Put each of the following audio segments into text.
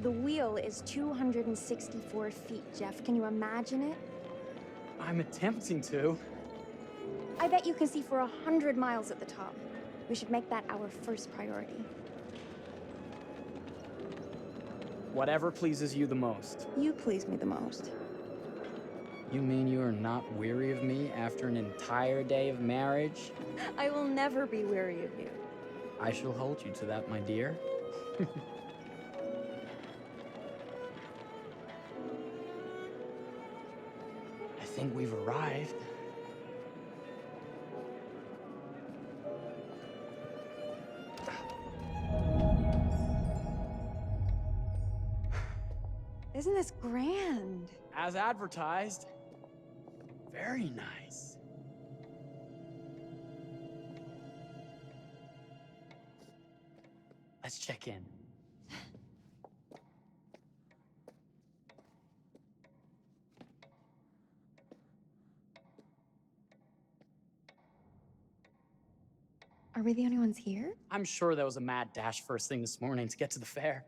The wheel is 264 feet, Jeff. Can you imagine it? I'm attempting to. I bet you can see for 100 miles at the top. We should make that our first priority. Whatever pleases you the most. You please me the most. You mean you are not weary of me after an entire day of marriage? I will never be weary of you. I shall hold you to that, my dear. I think we've arrived. Isn't this grand? As advertised. Very nice. Let's check in. Are we the only ones here? I'm sure there was a mad dash first thing this morning to get to the fair.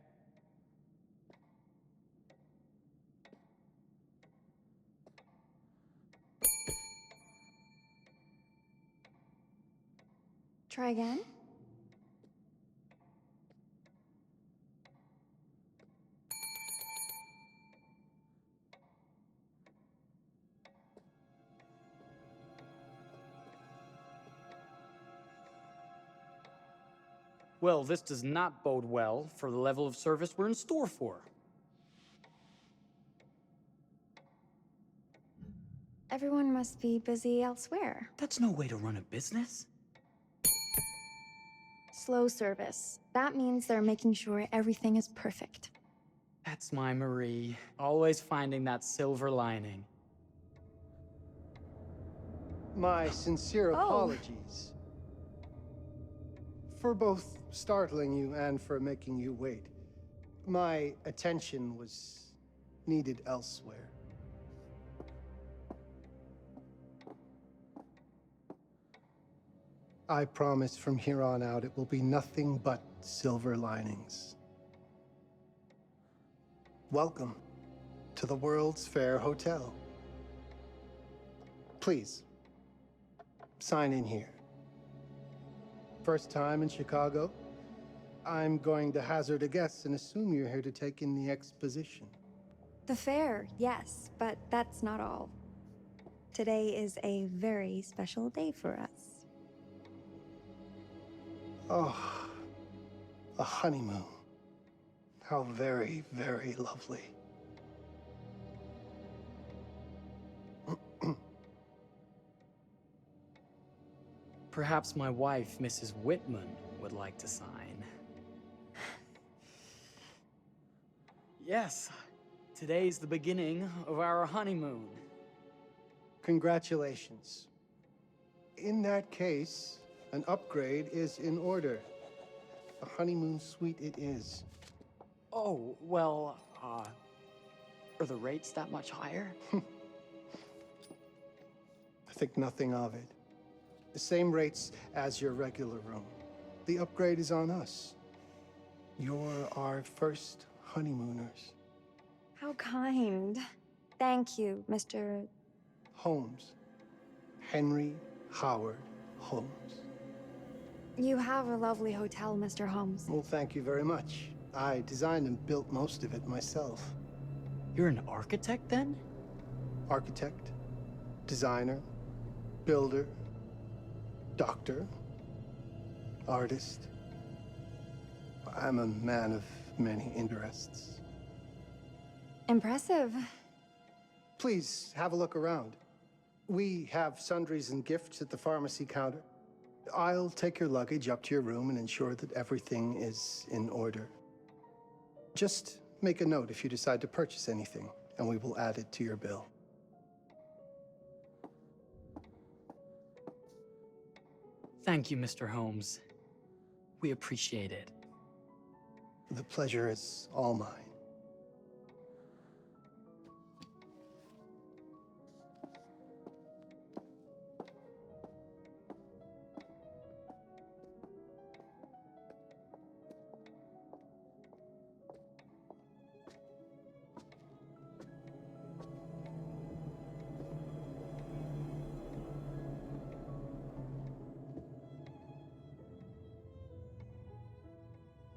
Try again? Well, this does not bode well for the level of service we're in store for. Everyone must be busy elsewhere. That's no way to run a business. Slow service. That means they're making sure everything is perfect. That's my Marie, always finding that silver lining. My sincere Oh. apologies. For both startling you and for making you wait. My attention was needed elsewhere. I promise from here on out it will be nothing but silver linings. Welcome to the World's Fair Hotel. Please, sign in here. First time in Chicago? I'm going to hazard a guess and assume you're here to take in the exposition. The fair, yes, but that's not all. Today is a very special day for us. Oh, a honeymoon. How very, very lovely. Perhaps my wife, Mrs. Whitman, would like to sign. Yes, today's the beginning of our honeymoon. Congratulations. In that case, an upgrade is in order. A honeymoon suite it is. Oh, well, are the rates that much higher? I think nothing of it. The same rates as your regular room. The upgrade is on us. You're our first honeymooners. How kind. Thank you, Mr. Holmes. Henry Howard Holmes. You have a lovely hotel, Mr. Holmes. Well, thank you very much. I designed and built most of it myself. You're an architect, then? Architect, designer, builder, doctor, artist. I'm a man of many interests. Impressive. Please have a look around. We have sundries and gifts at the pharmacy counter. I'll take your luggage up to your room and ensure that everything is in order. Just make a note if you decide to purchase anything, and we will add it to your bill. Thank you, Mr. Holmes. We appreciate it. The pleasure is all mine.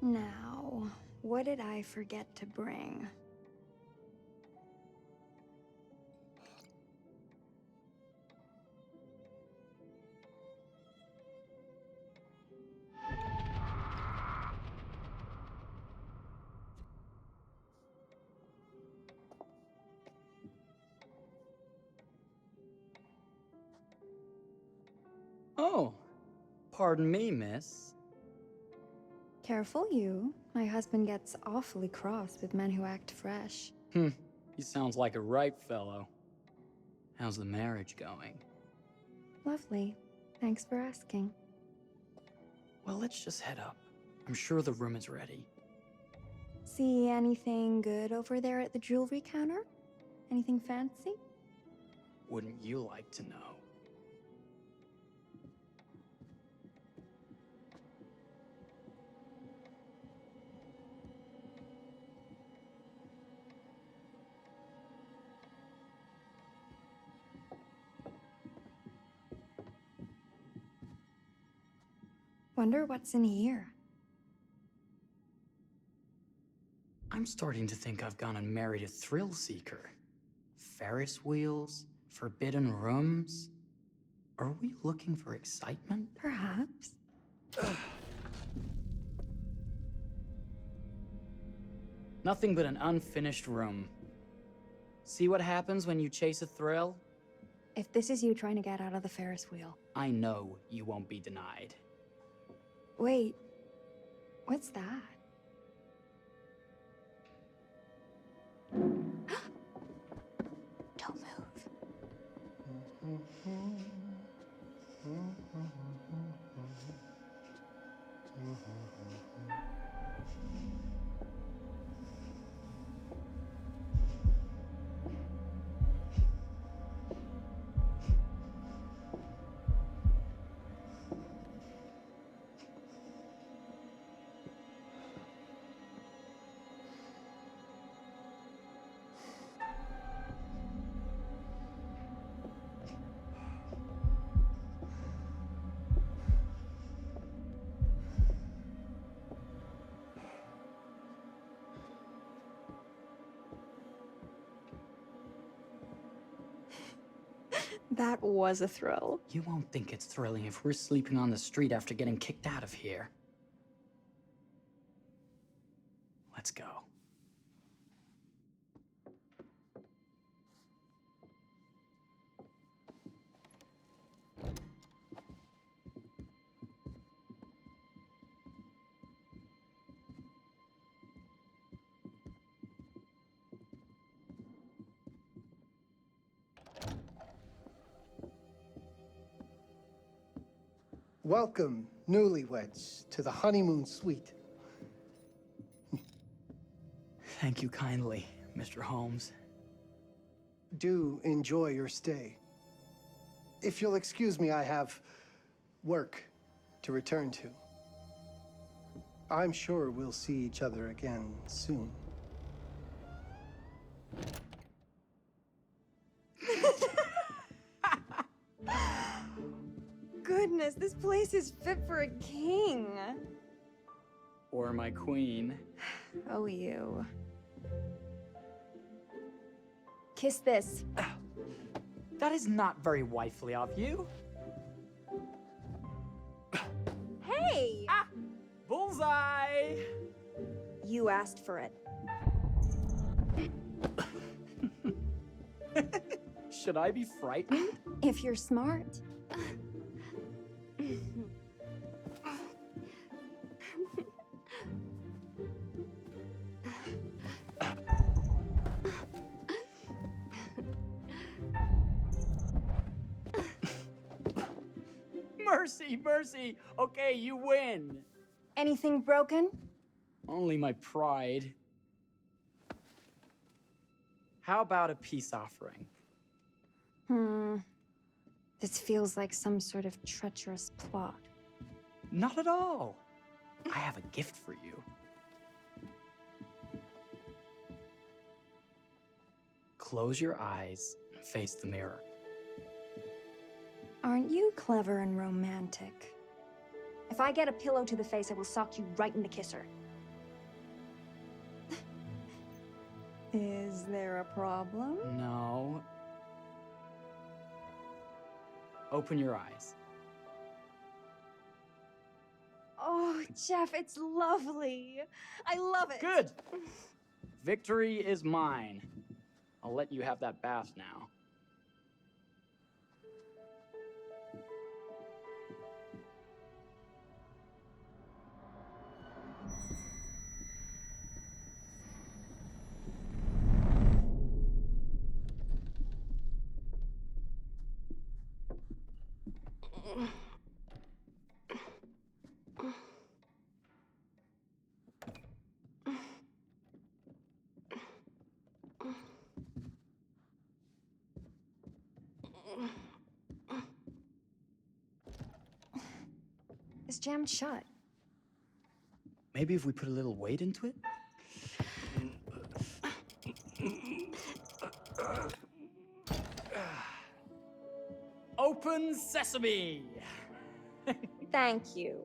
Now, what did I forget to bring? Oh, pardon me, miss. Careful you. My husband gets awfully cross with men who act fresh. He sounds like a ripe fellow. How's the marriage going? Lovely. Thanks for asking. Well, let's just head up. I'm sure the room is ready. See anything good over there at the jewelry counter? Anything fancy? Wouldn't you like to know? Wonder what's in here. I'm starting to think I've gone and married a thrill seeker. Ferris wheels, forbidden rooms. Are we looking for excitement? Perhaps. Nothing but an unfinished room. See what happens when you chase a thrill? If this is you trying to get out of the Ferris wheel. I know you won't be denied. Wait, what's that? Don't move. That was a thrill. You won't think it's thrilling if we're sleeping on the street after getting kicked out of here. Let's go. Welcome, newlyweds, to the honeymoon suite. Thank you kindly, Mr. Holmes. Do enjoy your stay. If you'll excuse me, I have work to return to. I'm sure we'll see each other again soon. Goodness, this place is fit for a king. Or my queen. Oh, you. Kiss this. That is not very wifely of you. Hey! Ah! Bullseye! You asked for it. Should I be frightened? If you're smart. Mercy, mercy! Okay, you win. Anything broken? Only my pride. How about a peace offering? This feels like some sort of treacherous plot. Not at all. I have a gift for you. Close your eyes and face the mirror. Aren't you clever and romantic? If I get a pillow to the face, I will sock you right in the kisser. Is there a problem? No. Open your eyes. Oh, Jeff, it's lovely. I love it. Good! Victory is mine. I'll let you have that bath now. It's jammed shut. Maybe if we put a little weight into it? Open sesame! Thank you.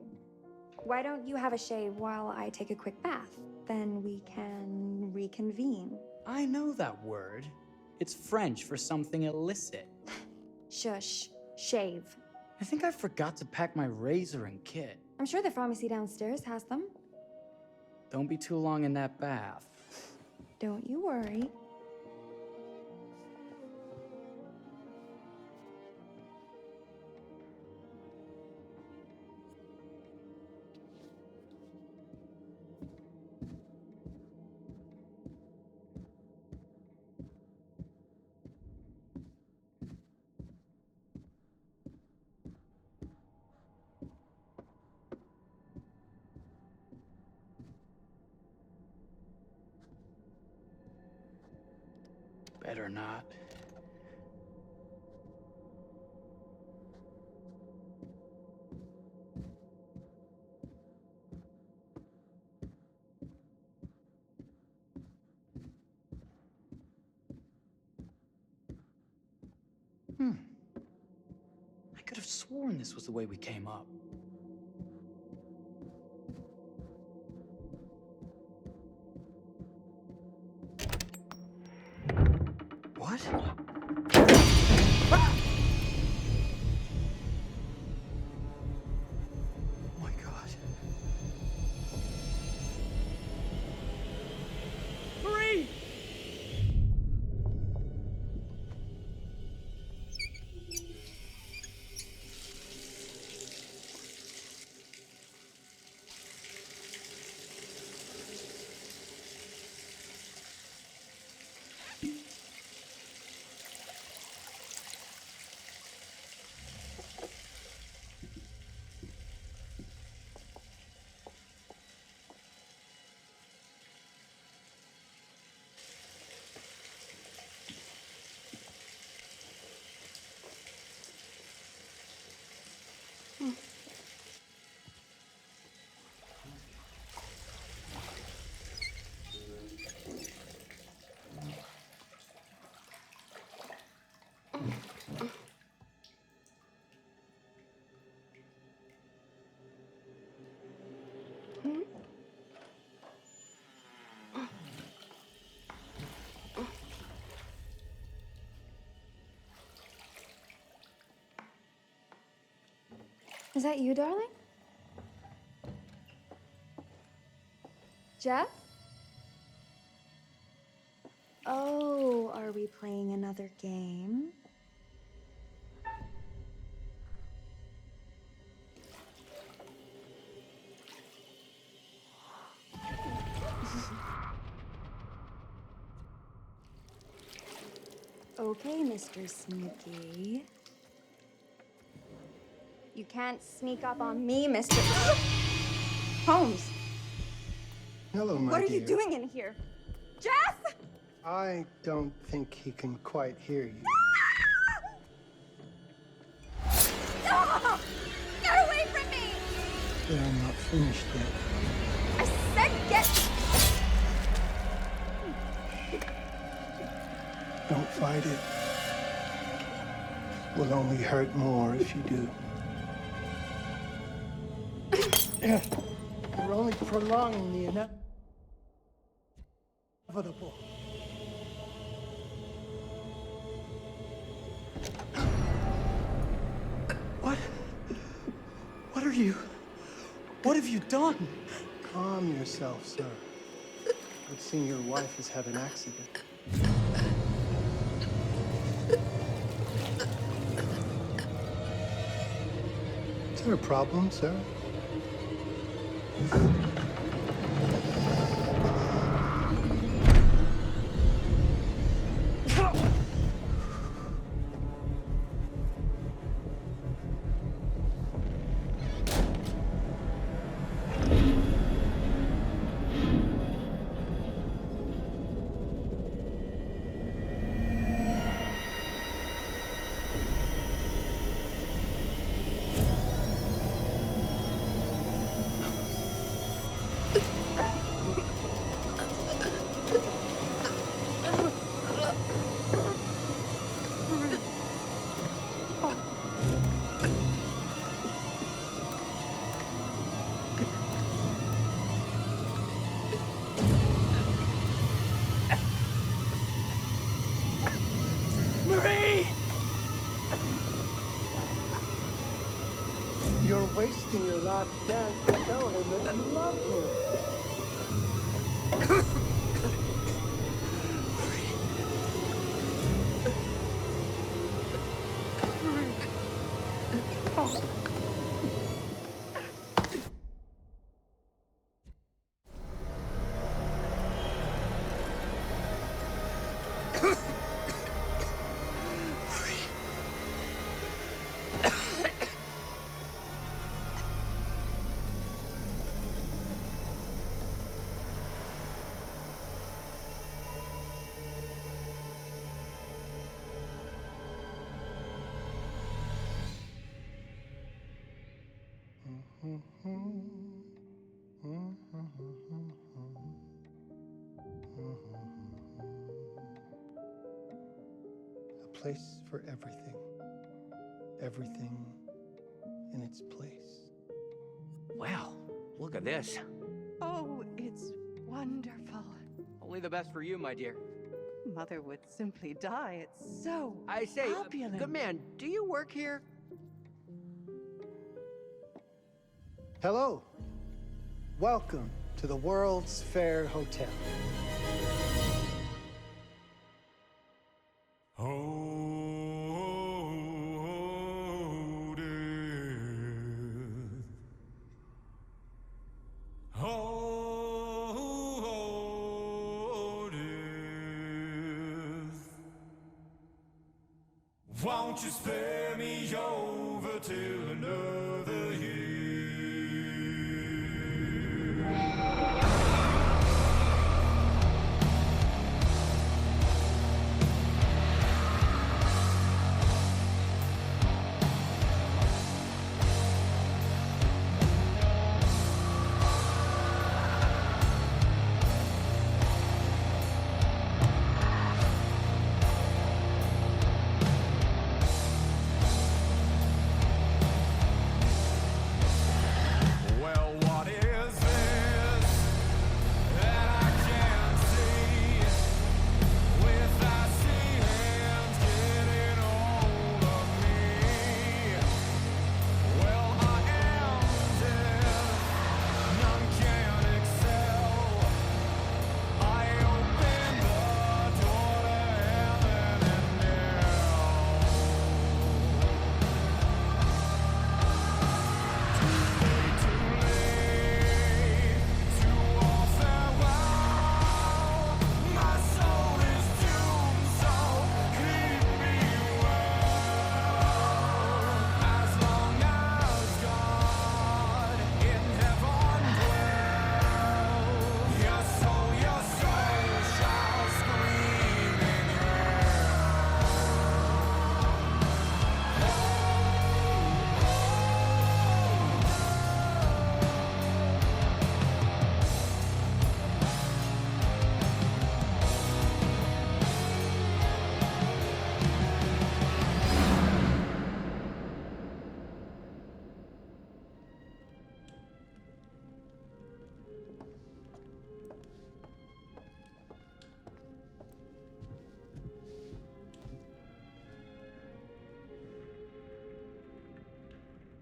Why don't you have a shave while I take a quick bath? Then we can reconvene. I know that word. It's French for something illicit. Shush. Shave. I think I forgot to pack my razor and kit. I'm sure the pharmacy downstairs has them. Don't be too long in that bath. Don't you worry. Better not. I could have sworn this was the way we came up. What? Ah! Oh my God. Hurry! Is that you, darling? Jeff? Oh, are we playing another game? Okay, Mr. Sneaky. You can't sneak up on me, Mr. Holmes. Hello, my What are dear. you doing in here? Jeff! I don't think he can quite hear you. Ah! Get away from me! But I'm not finished yet. I said get... Don't fight it. Will only hurt more if you do. You're only prolonging the inevitable. you? What have you done? Calm yourself, sir. I've seen your wife has had an accident. Is there a problem, sir? Marie! You're wasting your last chance to tell him that you love him. A place for everything. Everything in its place. Wow, look at this. Oh, it's wonderful. Only the best for you, my dear. Mother would simply die. It's so I say, opulent. good man, do you work here? Hello. Welcome to the World's Fair Hotel. Won't you spare me over till another year?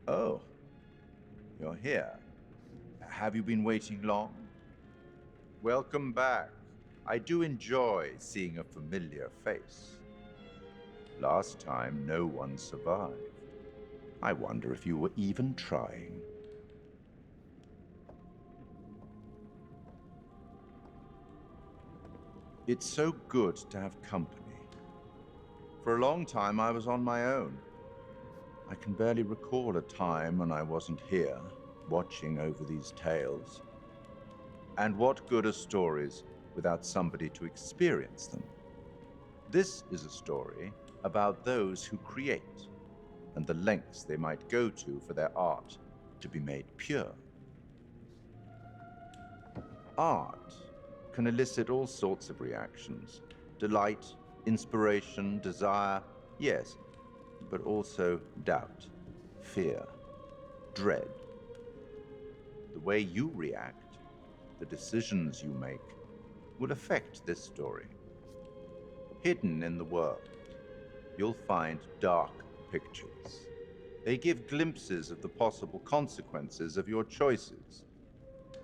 Oh. you're here. Have you been waiting long? Welcome back. I do enjoy seeing a familiar face. Last time, no one survived. I wonder if you were even trying. It's so good to have company. For a long time, I was on my own. I can barely recall a time when I wasn't here, watching over these tales. And what good are stories without somebody to experience them? This is a story about those who create, and the lengths they might go to for their art to be made pure. Art can elicit all sorts of reactions. Delight, inspiration, desire, yes, but also doubt, fear, dread. The way you react, the decisions you make, will affect this story. Hidden in the world, you'll find dark pictures. They give glimpses of the possible consequences of your choices.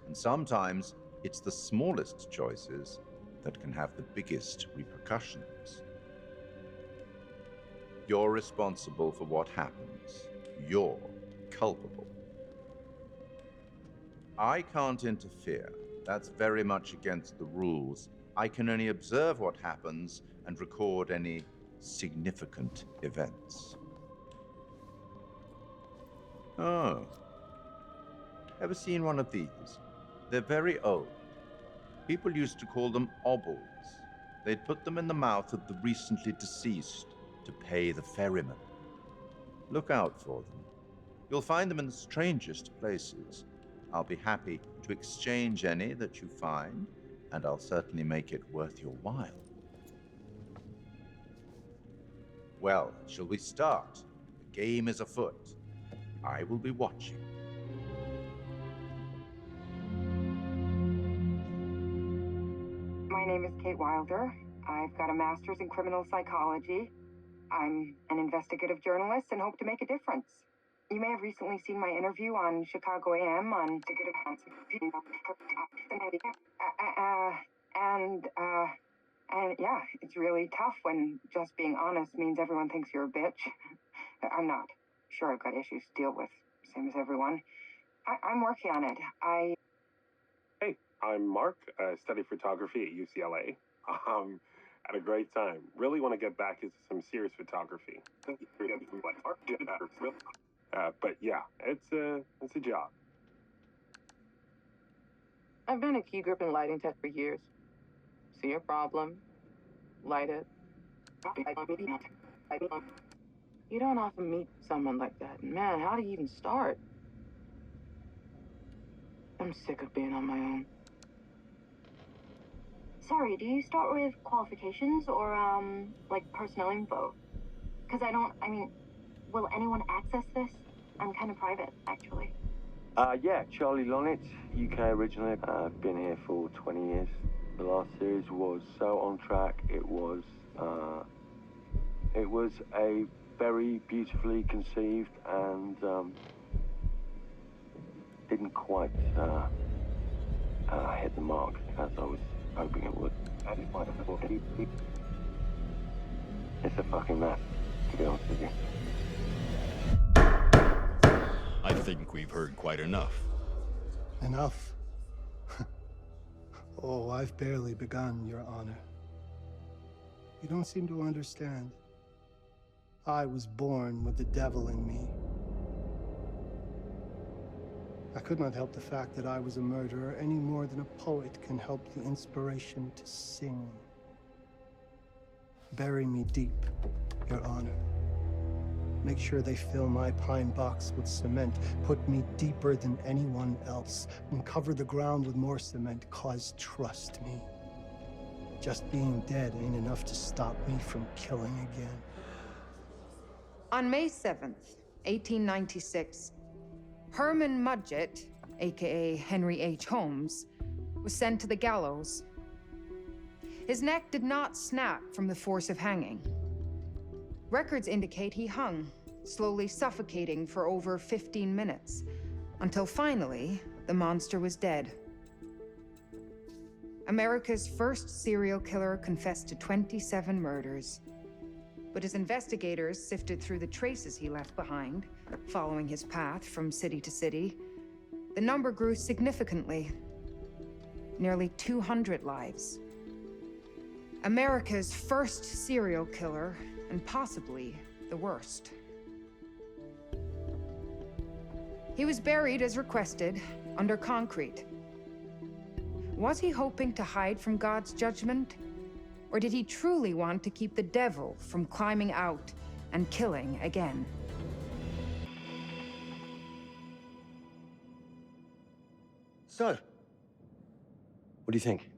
And sometimes it's the smallest choices that can have the biggest repercussions. You're responsible for what happens. You're culpable. I can't interfere. That's very much against the rules. I can only observe what happens and record any significant events. Oh. Ever seen one of these? They're very old. People used to call them obols. They'd put them in the mouth of the recently deceased to pay the ferryman. Look out for them. You'll find them in the strangest places. I'll be happy to exchange any that you find, and I'll certainly make it worth your while. Well, shall we start? The game is afoot. I will be watching. My name is Kate Wilder. I've got a master's in criminal psychology. I'm an investigative journalist and hope to make a difference. You may have recently seen my interview on Chicago AM on and yeah, it's really tough when just being honest means everyone thinks you're a bitch. I'm not. Sure, I've got issues to deal with, same as everyone. I'm working on it. Hey, I'm Mark. I study photography at UCLA. Had a great time. Really want to get back into some serious photography. But yeah, it's a job. I've been a key grip and lighting tech for years. See a problem, light it. You don't often meet someone like that. Man, how do you even start? I'm sick of being on my own. Sorry, do you start with qualifications or, like personnel info? Because will anyone access this? I'm kind of private, actually. Yeah, Charlie Lonitz, UK originally. I've been here for 20 years. The last series was so on track. It was a very beautifully conceived and didn't quite hit the mark as I was hoping it would. It's a fucking mess, to be honest with you. I think we've heard quite enough. Enough? Oh, I've barely begun, Your Honor. You don't seem to understand. I was born with the devil in me. I could not help the fact that I was a murderer any more than a poet can help the inspiration to sing. Bury me deep, Your Honor. Make sure they fill my pine box with cement. Put me deeper than anyone else. And cover the ground with more cement, 'cause trust me, just being dead ain't enough to stop me from killing again. On May 7th, 1896, Herman Mudgett, aka Henry H. Holmes, was sent to the gallows. His neck did not snap from the force of hanging. Records indicate he hung, slowly suffocating for over 15 minutes, Until finally, the monster was dead. America's first serial killer confessed to 27 murders. But as investigators sifted through the traces he left behind, following his path from city to city, the number grew significantly. Nearly 200 lives. America's first serial killer, and possibly the worst. He was buried as requested, under concrete. Was he hoping to hide from God's judgment? Or did he truly want to keep the devil from climbing out and killing again? So, what do you think?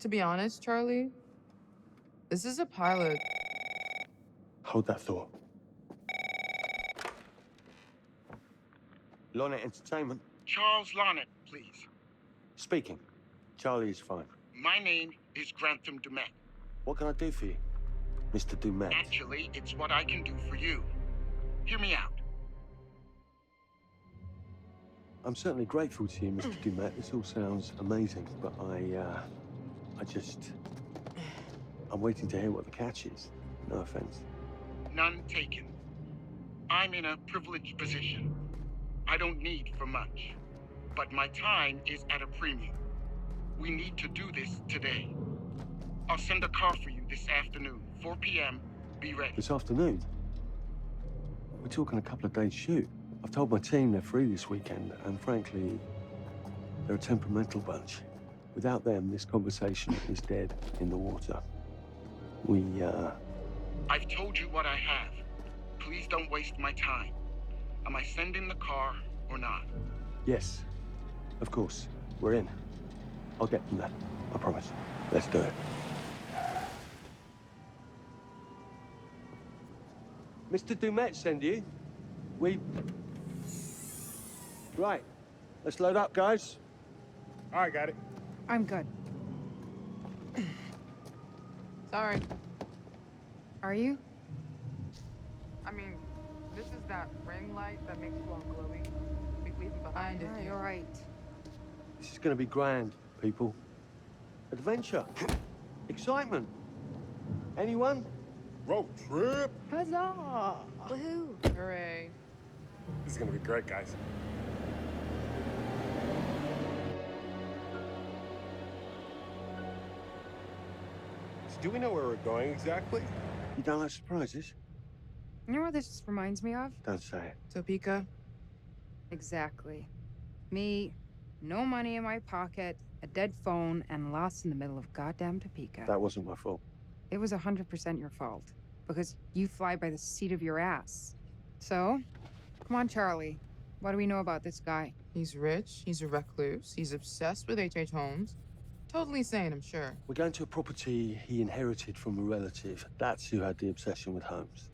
To be honest, Charlie, this is a pilot. Hold that thought. Lonnet Entertainment. Charles Lonnet, please. Speaking. Charlie is fine. My name is Grantham Dumet. What can I do for you, Mr. Dumet? Actually, it's what I can do for you. Hear me out. I'm certainly grateful to you, Mr. Dumet. This all sounds amazing, but I'm waiting to hear what the catch is. No offense. None taken. I'm in a privileged position. I don't need for much, but my time is at a premium. We need to do this today. I'll send a car for you this afternoon, 4 p.m. Be ready. This afternoon? We're talking a couple of days shoot. I've told my team they're free this weekend, and frankly, they're a temperamental bunch. Without them, this conversation is dead in the water. I've told you what I have. Please don't waste my time. Am I sending the car or not? Yes, of course. We're in. I'll get them there. I promise. Let's do it. Mr. Dumet send you? Right. Let's load up, guys. All right, got it. I'm good. Sorry. Are you? I mean, this is that ring light that makes you all glowy. We leave it behind if you... You're right. This is gonna be grand, people. Adventure. Excitement. Anyone? Road trip. Huzzah! Woohoo! Hooray. This is gonna be great, guys. So do we know where we're going exactly? You don't like surprises? You know what this reminds me of? Don't say it. Topeka? Exactly. Me, no money in my pocket, a dead phone, and lost in the middle of goddamn Topeka. That wasn't my fault. It was 100% your fault. Because you fly by the seat of your ass. So, come on, Charlie. What do we know about this guy? He's rich, he's a recluse, he's obsessed with H.H. Holmes. Totally sane, I'm sure. We're going to a property he inherited from a relative. That's who had the obsession with Holmes.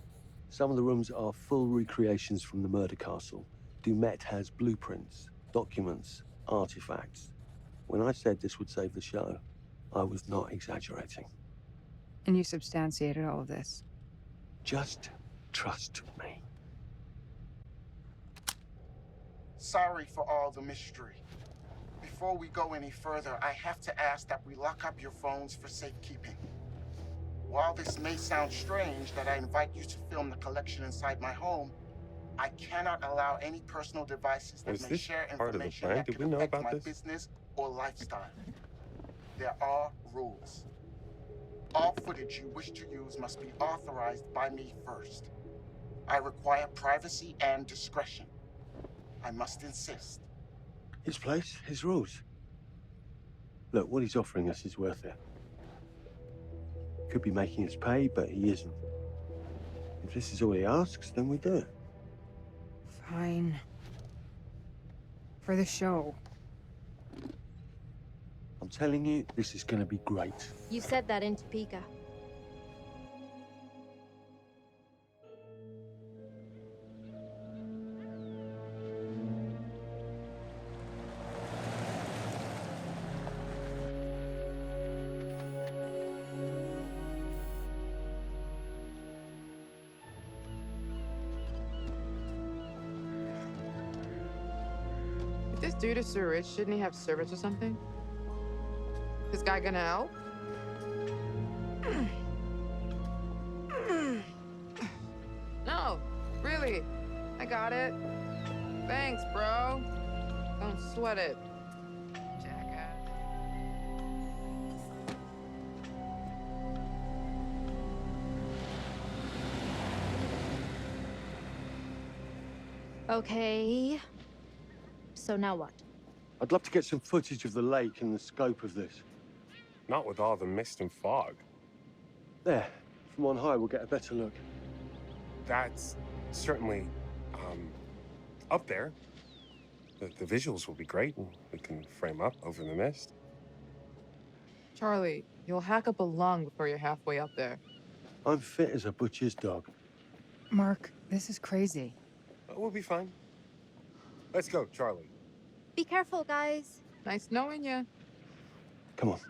Some of the rooms are full recreations from the murder castle. Dumet has blueprints, documents, artifacts. When I said this would save the show, I was not exaggerating. And you substantiated all of this? Just trust me. Sorry for all the mystery. Before we go any further, I have to ask that we lock up your phones for safekeeping. While this may sound strange that I invite you to film the collection inside my home, I cannot allow any personal devices that may share information that could affect my business or lifestyle. There are rules. All footage you wish to use must be authorized by me first. I require privacy and discretion. I must insist. His place, his rules. Look, what he's offering us is worth it. Could be making us pay, but he isn't. If this is all he asks, then we do it. Fine. For the show. I'm telling you, this is gonna be great. You said that in Topeka. dude is so rich, shouldn't he have servants or something? This guy gonna help? No, really. I got it. Thanks, bro. Don't sweat it. Jackass. Okay. So now what? I'd love to get some footage of the lake and the scope of this. Not with all the mist and fog. There, from on high, we'll get a better look. That's certainly, up there. The visuals will be great, and we can frame up over the mist. Charlie, you'll hack up a lung before you're halfway up there. I'm fit as a butcher's dog. Mark, this is crazy. We'll be fine. Let's go, Charlie. Be careful, guys. Nice knowing you. Come on.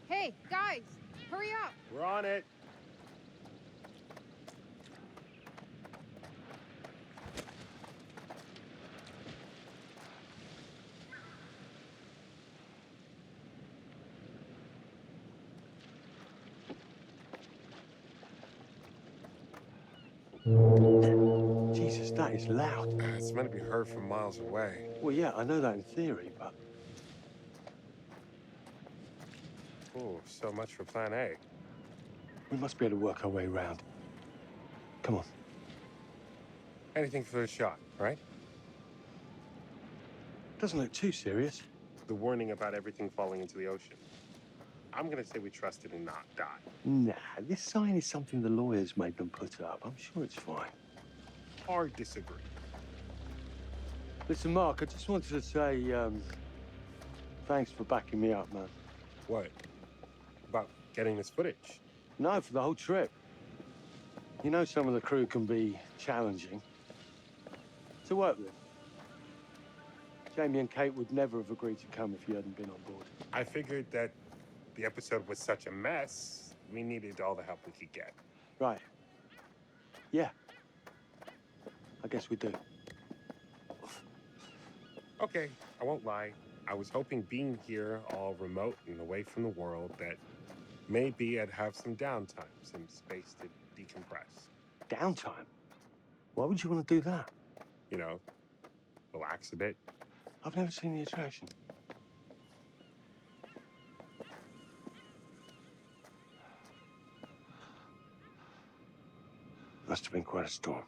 Hey, guys, hurry up. We're on it. Jesus, that is loud. It's meant to be heard from miles away. Well, yeah, I know that in theory, but... Oh, so much for plan A. we must be able to work our way around. Come on. Anything for the shot, right? Doesn't look too serious. The warning about everything falling into the ocean. I'm gonna say we trust it and not die. Nah, this sign is something the lawyers made them put up. I'm sure it's fine. Or disagree. Listen, Mark, I just wanted to say, thanks for backing me up, man. What? About getting this footage? No, for the whole trip. You know some of the crew can be challenging to work with. Jamie and Kate would never have agreed to come if you hadn't been on board. I figured that the episode was such a mess, we needed all the help we could get. Right. Yeah. I guess we do. Okay, I won't lie. I was hoping being here all remote and away from the world that maybe I'd have some downtime, some space to decompress. Downtime? Why would you want to do that? You know, relax a bit. I've never seen the attraction. Must have been quite a storm.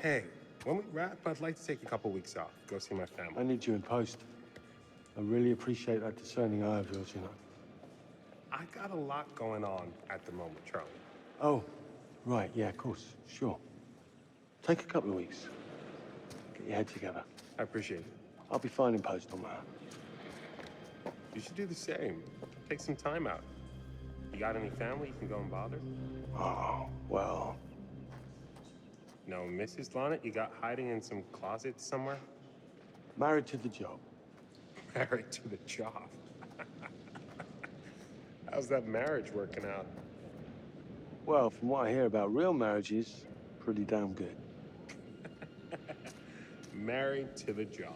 Hey, when we wrap, I'd like to take a couple weeks off, go see my family. I need you in post. I really appreciate that discerning eye of yours, you know. I got a lot going on at the moment, Charlie. Oh, right, yeah, of course, sure. Take a couple of weeks. Get your head together. I appreciate it. I'll be fine in post on that. You should do the same. Take some time out. You got any family you can go and bother? Oh, well. No, Mrs. Lonnet, you got hiding in some closet somewhere? Married to the job. Married to the job. How's that marriage working out? Well, from what I hear about real marriages, pretty damn good. Married to the job.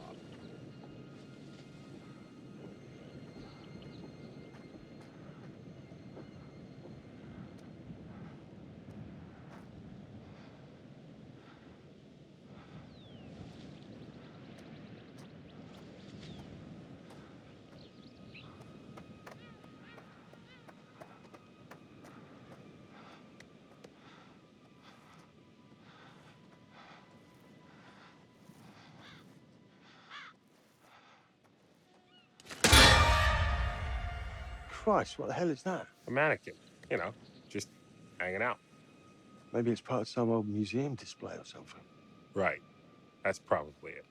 Christ, what the hell is that? A mannequin, you know, just hanging out. Maybe it's part of some old museum display or something. Right. That's probably it.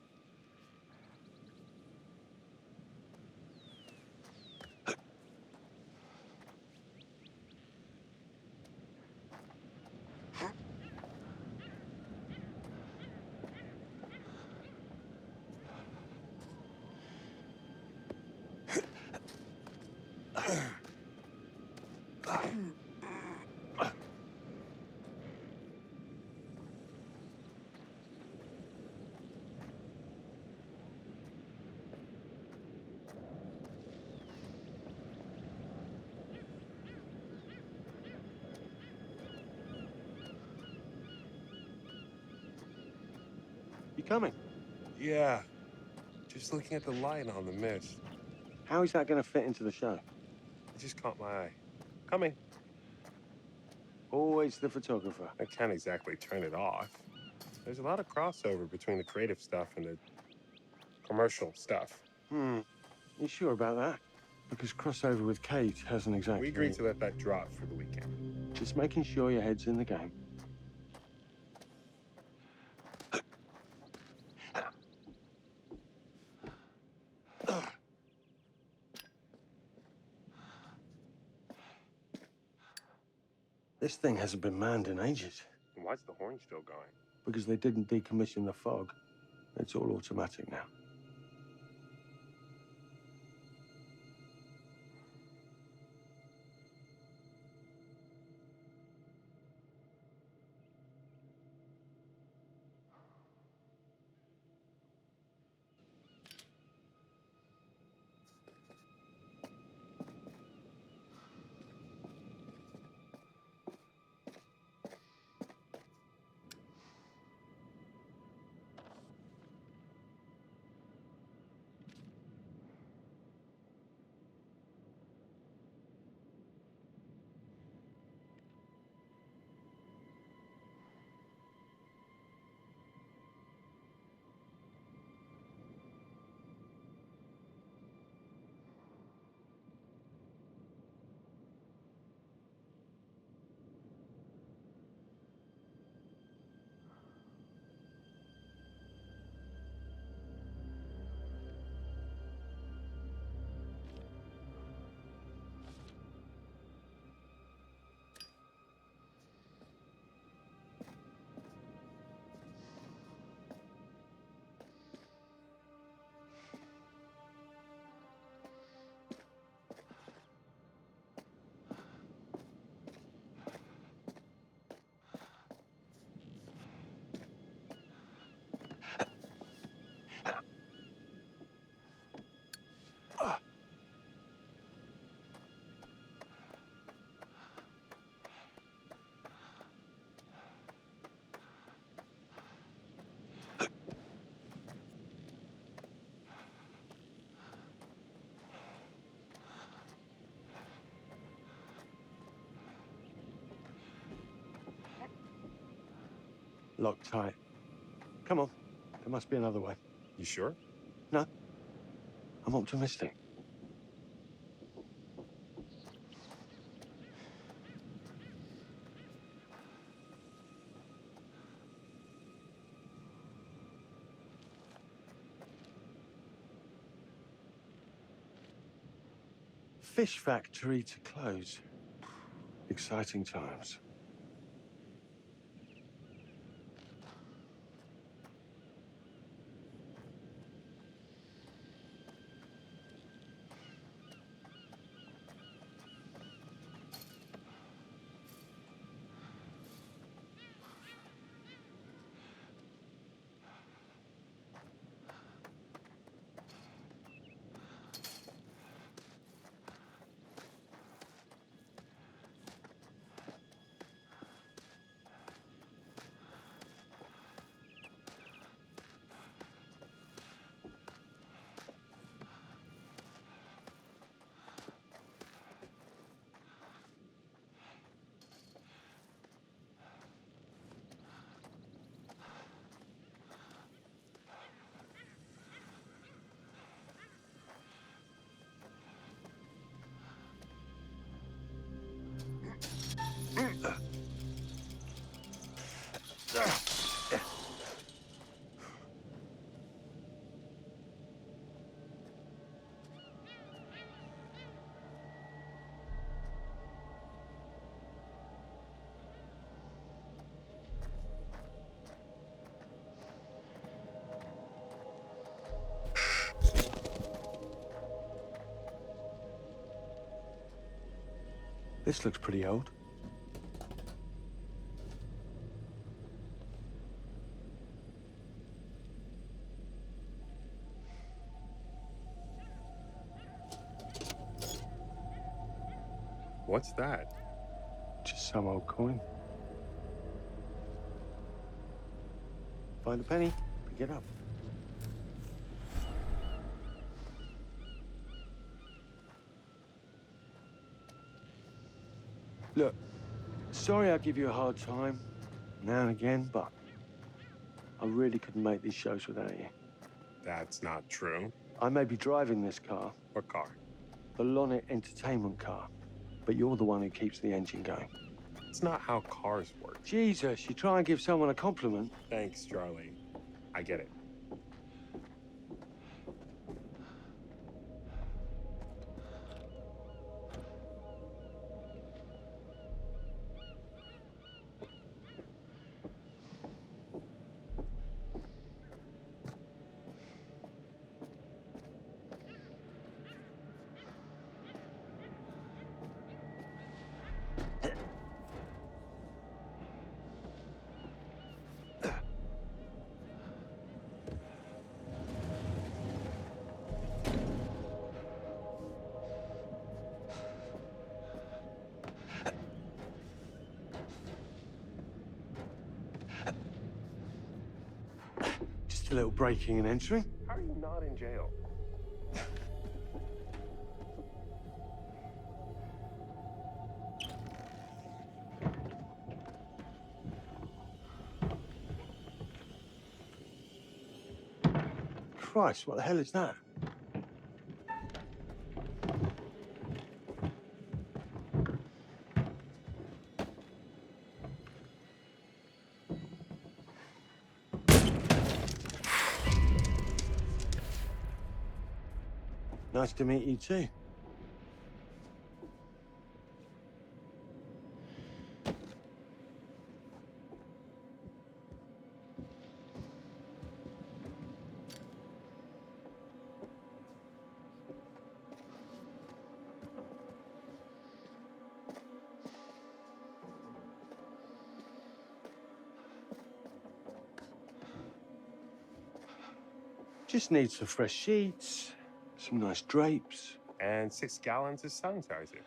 You coming? Yeah. Just looking at the light on the mist. How is that going to fit into the show? It just caught my eye. Coming. Always the photographer. I can't exactly turn it off. There's a lot of crossover between the creative stuff and the commercial stuff. You sure about that? Because crossover with Kate hasn't exactly... We agreed to let that drop for the weekend. Just making sure your head's in the game. This thing hasn't been manned in ages. And why's the horn still going? Because they didn't decommission the fog. It's all automatic now. Locked tight. Come on. There must be another way. You sure? No. I'm optimistic. Fish factory to close. Exciting times. This looks pretty old. What's that? Just some old coin. Find a penny, pick it up. Look, sorry I give you a hard time now and again, but I really couldn't make these shows without you. That's not true. I may be driving this car. What car? The Lonnet Entertainment car. But you're the one who keeps the engine going. It's not how cars work. Jesus, you try and give someone a compliment. Thanks, Charlie. I get it. Just a little breaking and entering. How are you not in jail? Christ, what the hell is that? Nice to meet you too. Just need some fresh sheets, some nice drapes. And 6 gallons of sanitizer.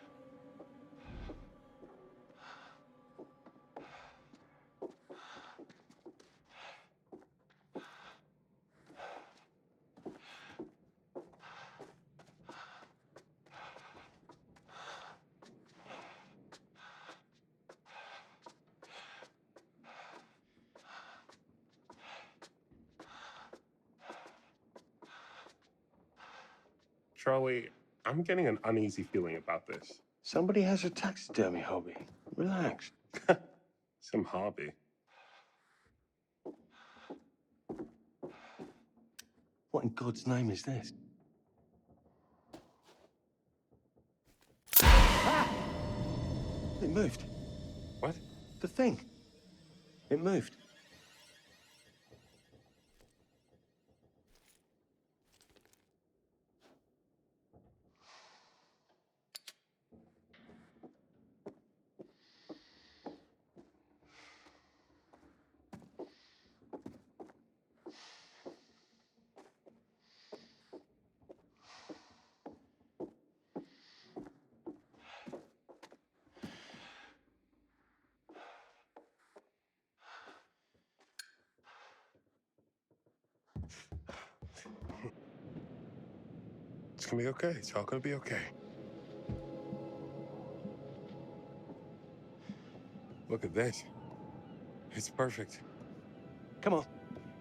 Charlie, I'm getting an uneasy feeling about this. Somebody has a taxidermy hobby. Relax. Some hobby. What in God's name is this? It moved. What? The thing. It moved. It's gonna be okay. It's all gonna be okay. Look at this. It's perfect. Come on,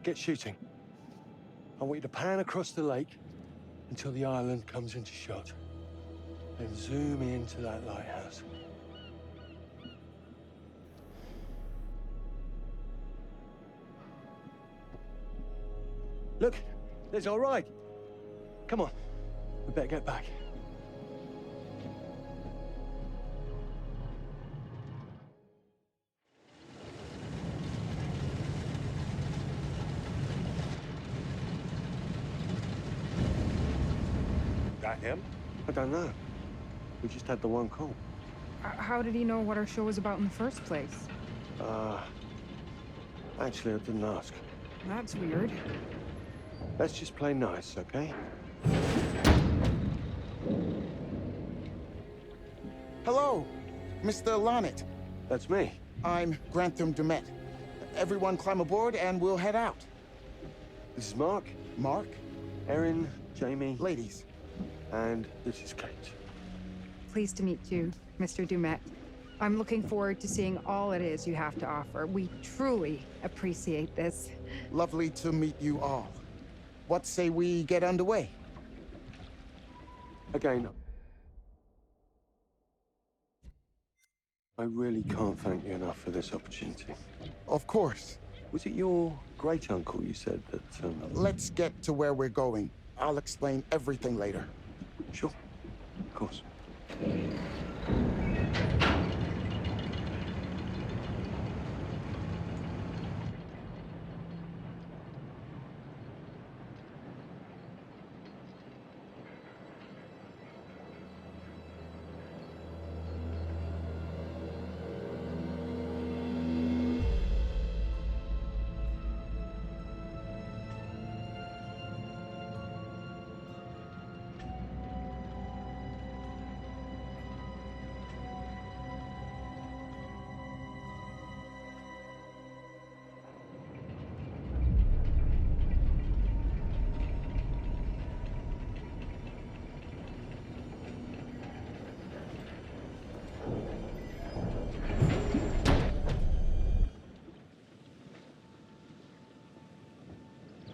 get shooting. I want you to pan across the lake until the island comes into shot. Then zoom into that lighthouse. Look, there's our ride. Come on, we better get back. That him? I don't know. We just had the one call. How did he know what our show was about in the first place? Actually, I didn't ask. That's weird. Let's just play nice, okay? Hello, Mr. Lonnet. That's me. I'm Grantham Dumet. Everyone climb aboard and we'll head out. This is Mark. Mark? Erin, Jamie. Ladies. And this is Kate. Pleased to meet you, Mr. Dumet. I'm looking forward to seeing all it is you have to offer. We truly appreciate this. Lovely to meet you all. What say we get underway? Again, I really can't thank you enough for this opportunity. Of course. Was it your great-uncle you said that... Let's get to where we're going. I'll explain everything later. Sure. Of course.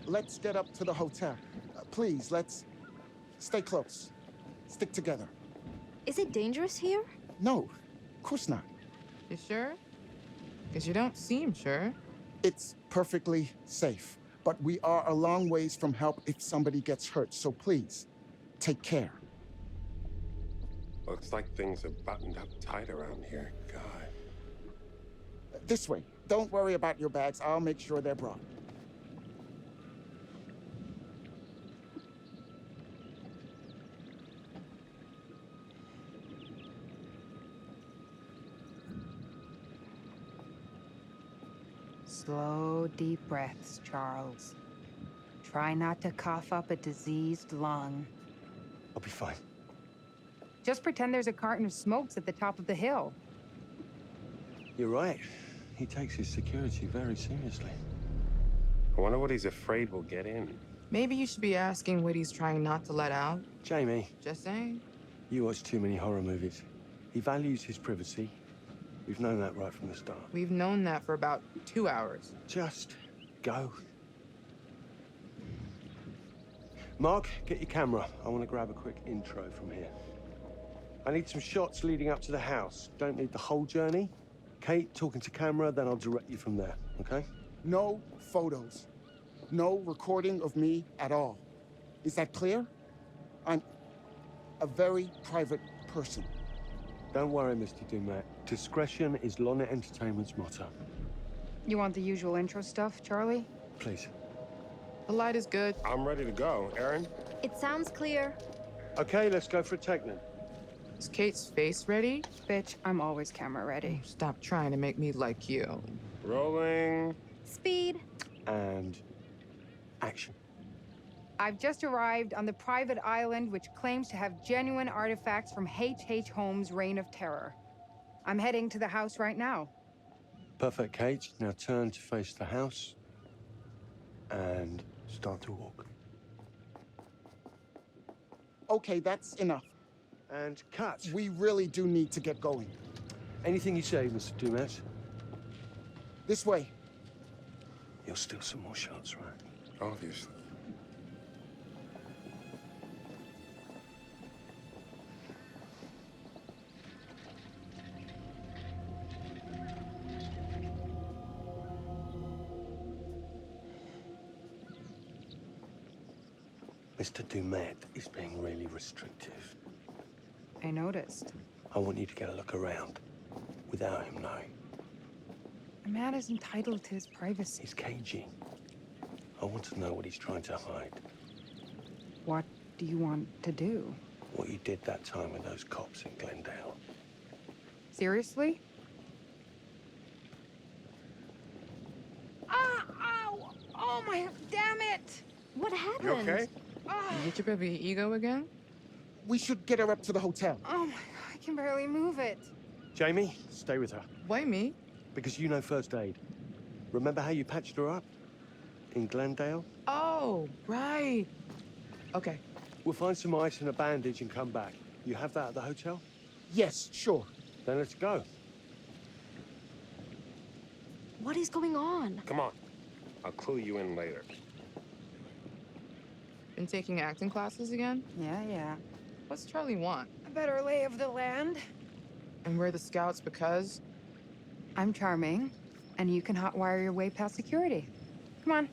Let's get up to the hotel. Please, let's stay close. Stick together. Is it dangerous here? No, of course not. You sure? Because you don't seem sure. It's perfectly safe, but we are a long ways from help if somebody gets hurt, so please, take care. Looks like things are buttoned up tight around here. God. This way. Don't worry about your bags. I'll make sure they're brought. Slow, deep breaths, Charles. Try not to cough up a diseased lung. I'll be fine. Just pretend there's a carton of smokes at the top of the hill. You're right. He takes his security very seriously. I wonder what he's afraid will get in. Maybe you should be asking what he's trying not to let out. Jamie. Just saying. You watch too many horror movies. He values his privacy. We've known that right from the start. We've known that for about 2 hours. Just go. Mark, get your camera. I want to grab a quick intro from here. I need some shots leading up to the house. Don't need the whole journey. Kate, talking to camera, then I'll direct you from there, okay? No photos. No recording of me at all. Is that clear? I'm a very private person. Don't worry, Mr. Dumet. Discretion is Lonnet Entertainment's motto. You want the usual intro stuff, Charlie? Please. The light is good. I'm ready to go. Aaron? It sounds clear. Okay, let's go for a take then. Is Kate's face ready? Bitch, I'm always camera ready. Stop trying to make me like you. Rolling. Speed. And action. I've just arrived on the private island which claims to have genuine artifacts from H.H. Holmes' Reign of Terror. I'm heading to the house right now. Perfect, Kate. Now turn to face the house and start to walk. Okay, that's enough. And cut. We really do need to get going. Anything you say, Mr. Dumet. This way. You'll steal some more shots, right? Obviously. Mr. Dumet is being really restrictive. I noticed. I want you to get a look around without him knowing. A man is entitled to his privacy. He's cagey. I want to know what he's trying to hide. What do you want to do? What you did that time with those cops in Glendale. Seriously? Ah! Ow! Oh my... Damn it! What happened? You okay? You get your baby ego again? We should get her up to the hotel. Oh my God, I can barely move it. Jamie, stay with her. Why me? Because you know first aid. Remember how you patched her up? In Glendale? Oh, right. Okay. We'll find some ice and a bandage and come back. You have that at the hotel? Yes, sure. Then let's go. What is going on? Come on. I'll clue you in later. Been taking acting classes again? Yeah. What's Charlie want? A better lay of the land. And we're the scouts because? I'm charming, and you can hotwire your way past security. Come on.